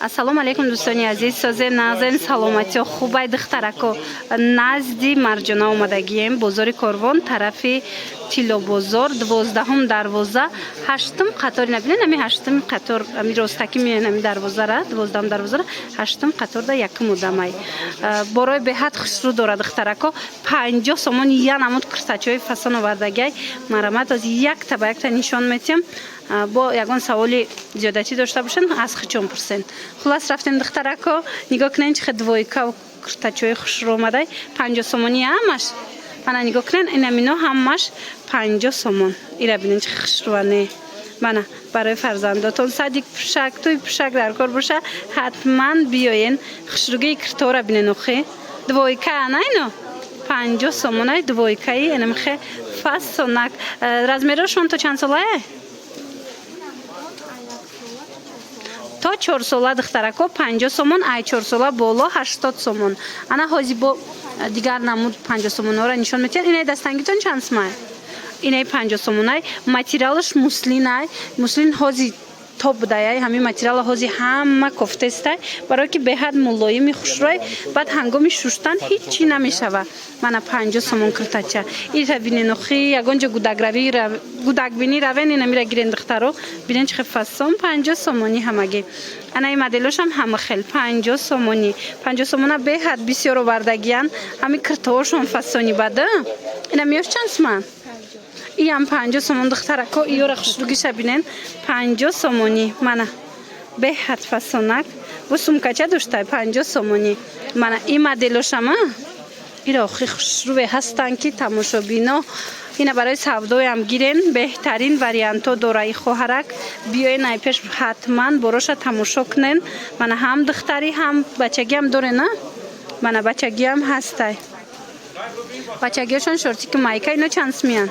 ассалому алайкум дӯстони азиз, созе назен саломатиё хубай духтарако назди Марҷона омадагием, бозори Корвон, тарафи Тилобозор, 12 дарвоза, 8 қатор набинен, ами 8 қатор, ами ростаки миен, ами дарвозара, 12 дарвозара, 8 қатор да якм удамай. Борой беҳад хушрӯ дора духтарако, 50 сомон я намуд киртачои фасон овардагай, марамат аз якта ба якта нишон метиям. Бо ягон саволи зиёдатӣ дошта бошен аз хичон пурсен. Хулас рафтем духтарако, нигоҳ кунен чихе двойка киртачои хушрӯ омадай, 50 сомони ҳамаш. Бана нигоҳ кунен, ин амино ҳамаш 50 сомон. Ира бинен чихе хушрӯане. Бана барои фарзандотон садик пушак, туй пушак дар кор боша, ҳатман биёен хушрӯгии киртора бинен охе. Двойка анайно 50 сомонай двойкаи энамхе фасонак. Размерошон то чанд солае? То 4 сола духтарако 50 сомон, ай 4 сола боло 80 сомон. Ана ҳози бо дигар намуд 50 сомонора нишон метиҳад. Инай дастангитон чанд сомай? Инай 50 сомонай. Материалаш муслинай. Муслин ҳози тоб будаяй, ҳами материала ҳози ҳама кофтестай, барое ки беҳад мулоими хушрӯй, баъд ҳангоми шуштан ҳичи намешава. Мана 50 сомон киртача. Ира бинен охи ягон ҷо гудакбинӣ равен, ина мира гирен духтаро, бинен чихе фасон 50 сомони ҳамаги. Анаи моделошам ҳама хел 50 сомони. 50 сомона беҳад бисёр овардагиян, ҳами киртоошон фасони бада. Ина миёш чанд соман? Иам 50 сомон духтарако, иёра хушрӯгиша бинен 50 сомони. Мана беҳад фасонак. Бу сумкача доштай 50 сомони. Мана и моделошама ира охи хушрӯе ҳастанд ки тамошобино. Ина барои савдоям гирен, беҳтарин варианто дора и хоҳарак. Биёен айпеш ҳатман бороша тамошо кунен. Мана ҳам духтарӣ ҳам бачагиам доре на? Мана бачагиам ҳастай. Бачагиашон шортики майка ино чанд смиян?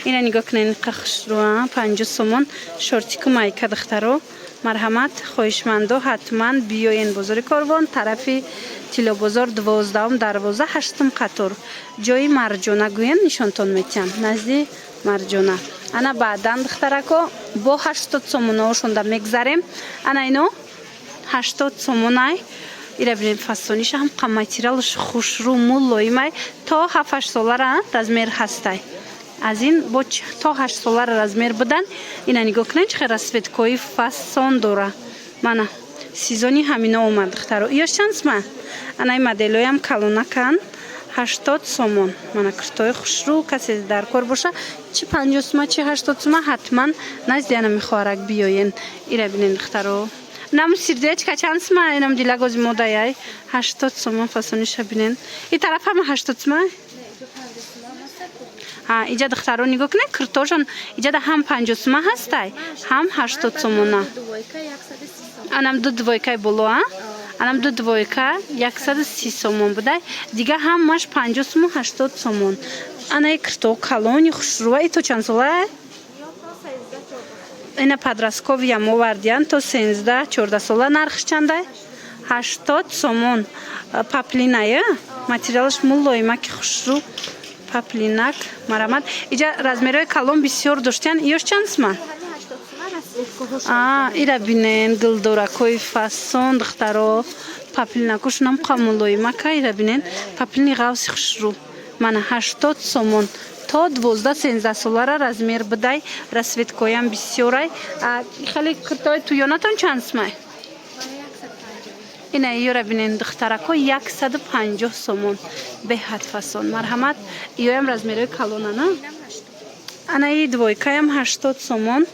Ина нигоҳ кунен хушрӯа 50 сомон шортику майка духтаро. Марҳамат, хоҳишмандо ҳатман биёен бозори Корвон, тарафи Тилобозор, 12 дарвоза, 8 қатор. Ҷои Марҷона гӯян нишонтон метиҳам, назди Марҷона. Ана баъдан духтарако бо 80 сомонаошонда мегзарем. Ана ино 80 сомонай. Ира бинем фасониша ҳам материалаш хушрӯ мулоимай, то 7-8 солара размер ҳастай. Аз ин бо то 8 солара размер будан, ина нигоҳ кунен чихе расветкои фасон дора. Мана сезони ҳамино омад духтаро. Иёш чанд сма? Анаи моделоям калонакан 80 сомон. Мана киртои хушрӯ касе дар кор боша, чи 50 сма, чи 80 сма ҳатман назди ана мехоҳарак биёен. Ира бинен духтаро. Нам сирдечка чанд сма? Инам дилагози модаяй 80 сомон фасониша бинен. И тараф ҳама 80 сма? Иҷа духтаро нигоҳ кунед, киртошон иҷада ҳам 50 сма ҳастай, ҳам 80 сомона. Анам ду двойкаи боло, анам ду двойка 130 сомон будай, дига ҳамаш 50 сомон, 80 сомон. Анаи кирто калони хушрӯа, ито чанд сола? Ина подростковиям овардиян, то 13-14 сола. Нархш чандай? 80 сомон. Паплиная, материалаш мулоимаки хушрӯ. Паплинак, марамат. Иҷа размерои калон бисёр доштиян. Иёш чанд сма? Ира бинен гилдоракои фасон духтаро. Паплинакошунам қамулоимака. Ира бинен паплини ғавси хушрӯ. Мана 80 сомон. То 12-13 солара размер будай. Расветкоям бисёрай. Хеле киртои туёнатон чанд смай? Ина иёра бинен духтарако 150 сомон. Беҳад фасон. Марҳамат, иёям размерои калонана. Анаи двойкаям 80 сомон.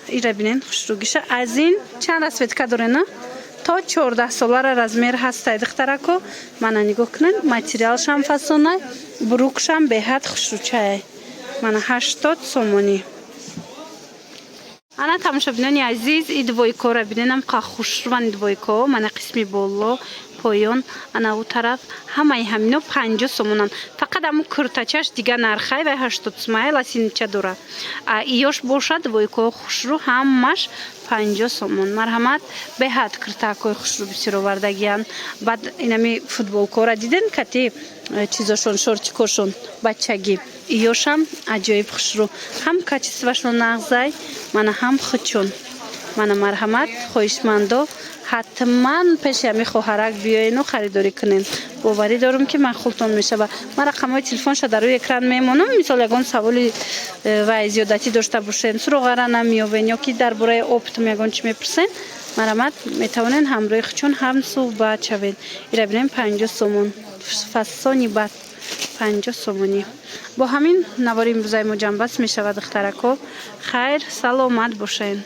Ира бинен хушрӯгиша. Аз ин чанд расветка дорена? То 14 солара размер ҳастай духтарако. Мана нигоҳ кунен, материалшам фасонай, бурукшам беҳад хушрӯчай. Мана 80 сомони. Ана тамошобинони азиз, и двойкора биненам қа хушрӯани двойко. Мана қисми боло, поён, ана у тараф ҳамаи ҳамино 50 сомонан. Фақат аму киртачаш дига нархай вай 80 смай ласинича дора. Иёш боша двойко хушрӯ ҳамаш 50 сомон. Марҳамат, беҳад киртакои хушрӯ бисёр овардагиян. Баъд инами футболкора диден кати чизошон, шортикошон бачагӣ. Иёшам аҷоиб хушрӯ. Ҳам качествашон нағзай, мана ҳам хучун. من مرحمت خواهشمندو حتما پیش همی خواهرک بیاین و خریداری کنین. باوری دارم که معقولتون میشه. من رقمای تلفن شده روی اکران میمونم. مثال یگان سوال و زیادتی داشته باشین سراغ نمیابین یا که درباره آبتون یگان چی میپرسین مرحمت میتونین همراه خودشون هم صحبت شوین. اینا ببینیم 50 سومون فصانی بعد 50 سومونی. با همین نوار امروزای ما جنب بس میشود دخترکو. خیر سلامت باشین.